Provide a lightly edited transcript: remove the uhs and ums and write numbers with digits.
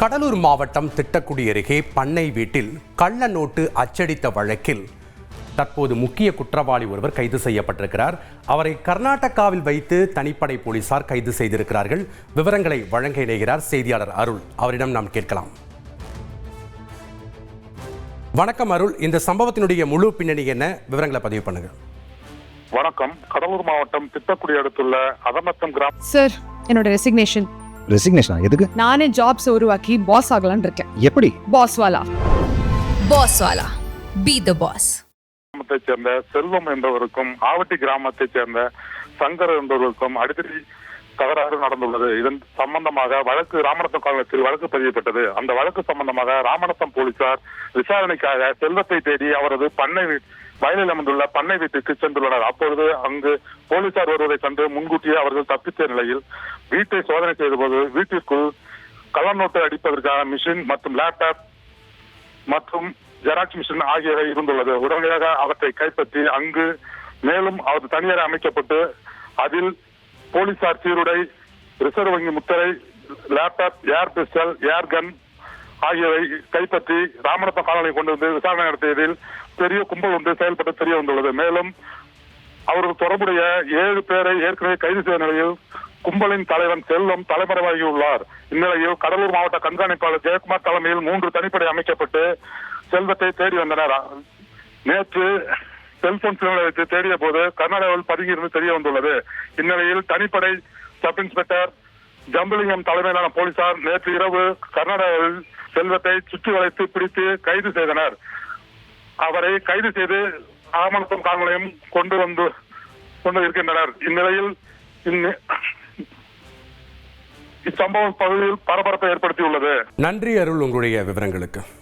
கடலூர் மாவட்டம் திட்டக்குடி அருகே பண்ணை வீட்டில் கள்ள நோட்டு அச்சடித்த வழக்கில் தற்போது முக்கிய குற்றவாளி ஒருவர் கைது செய்யப்பட்டிருக்கிறார். அவரை கர்நாடகாவில் வைத்து தனிப்படை போலீசார் கைது செய்திருக்கிறார்கள். விவரங்களை வழங்க இணைகிறார் செய்தியாளர் அருள். அவரிடம் நாம் கேட்கலாம். வணக்கம் அருள், இந்த சம்பவத்தினுடைய முழு பின்னணி என்ன? விவரங்களை பதிவு பண்ணுங்க. வணக்கம். கடலூர் மாவட்டம் திட்டக்குடி அடுத்துள்ள அதமத்தம் கிராமம். சார், என்னோட ரெசிக்னேஷன். ரெசிக்னேஷனா? எதுக்கு? நானே ஜாப்ஸ் உருவாக்கி பாஸ் ஆகலாம்னு இருக்கேன். எப்படி? பாஸ் வாலா பி தி பாஸ். கிராமத்தைச் சேர்ந்த செல்வம் என்பவருக்கும் ஆவட்டி கிராமத்தைச் சேர்ந்த சங்கர் என்பவருக்கும் அடிக்கடி தகராறு நடந்துள்ளது. இதன் சம்பந்தமாக ராமநத்தம் காலத்தில் வழக்கு பதியப்பட்டது. அந்த வழக்கு சம்பந்தமாக ராமநத்தம் போலீசார் விசாரணைக்காக செல்வத்தை தேடி அவரது வயலில் அமைந்துள்ள பண்ணை வீட்டுக்கு சென்றுள்ளனர். அப்பொழுது அங்கு போலீசார் வருவதை கண்டு முன்கூட்டியே அவர்கள் தப்பித்த நிலையில் வீட்டை சோதனை செய்தபோது வீட்டிற்குள் கள்ளநோட்டு அடிப்பதற்கான மிஷின் மற்றும் லேப்டாப் மற்றும் ஜெராக்ஸ் மிஷின் ஆகியவை இருந்துள்ளது. உடனடியாக அவற்றை கைப்பற்றி அங்கு மேலும் அவர் தனியார் அமைக்கப்பட்டு அதில் போலீசார் சீருடை, ரிசர்வ் வங்கி முத்திரை, லேப்டாப், ஏர் பிஸ்டல், ஏர் கன் ஆகியவை கைப்பற்றி ராமநத்தம் காலனியை கொண்டு வந்து விசாரணை நடத்தியதில் பெரிய கும்பல் ஒன்று செயல்பட்டு தெரிய வந்துள்ளது. மேலும் அவர்கள் தொடர்புடைய 7 பேரை ஏற்கனவே கைது செய்த நிலையில் கும்பலின் தலைவன் செல்வம் தலைமறைவாகியுள்ளார். இந்நிலையில் கடலூர் மாவட்ட கண்காணிப்பாளர் ஜெயக்குமார் தலைமையில் 3 தனிப்படை அமைக்கப்பட்டு செல்வத்தை தேடி வந்தனர். நேற்று செல்போன் சிக்னலை வைத்து தேடிய போது கர்நாடகாவில் பதுங்கியிருந்து தெரிய வந்துள்ளது. இந்நிலையில் தனிப்படை சப் இன்ஸ்பெக்டர் ஜம்புலிங்கம் தலைமையிலான போலீசார் நேற்று இரவு கர்நாடகாவில் செல்வத்தை சுற்றி வளைத்து பிடித்து கைது செய்தனர். அவரை கைது செய்து ராமநத்தம் காவல் நிலையம் கொண்டு இருக்கின்றனர். இந்நிலையில் இச்சம்பவம் பகுதியில் பரபரப்பை ஏற்படுத்தியுள்ளது. நன்றி அருள், உங்களுடைய விவரங்களுக்கு.